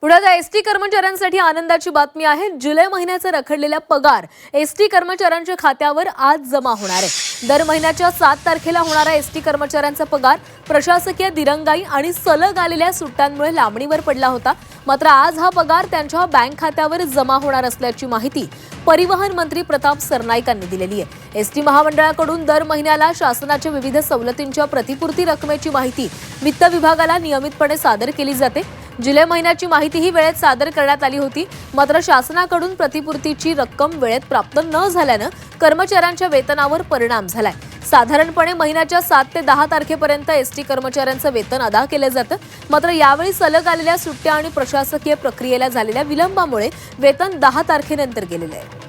पुढे आता एसटी कर्मचाऱ्यांसाठी आनंदाची बातमी आहे। जुलै महिन्याचा रखडलेला पगार एसटी कर्मचाऱ्यांच्या खात्यावर आज जमा होणार आहे। दर महिन्याच्या 7 तारखेला होणारा एसटी कर्मचाऱ्यांचा पगार प्रशासकीय दिरंगाई आणि सलग आलेल्या सुट्ट्यांमुळे लांबणीवर पडला होता। मात्र आज हा पगार त्यांच्या बँक खात्यावर जमा होणार असल्याची माहिती परिवहन मंत्री प्रताप सरनाईकांनी दिलेली आहे। एसटी महामंडळाकडून दर महिन्याला शासनाच्या विविध सवलतींच्या प्रतिपूर्ती रकमेची माहिती वित्त विभागाला नियमितपणे सादर केली जाते। जुलै महिन्याची माहितीही वेळेत सादर करण्यात आली होती। मात्र शासनाकडून प्रतिपूर्तीची रक्कम वेळेत प्राप्त न झाल्यानं कर्मचाऱ्यांच्या वेतनावर परिणाम झालाय। साधारणपणे महिन्याच्या 7 ते 10 तारखेपर्यंत एसटी कर्मचाऱ्यांचं वेतन अदा केलं जातं। मात्र यावेळी सलग आलेल्या सुट्ट्या आणि प्रशासकीय प्रक्रियेला झालेल्या विलंबामुळे वेतन 10 तारखेनंतर गेलेलं आहे।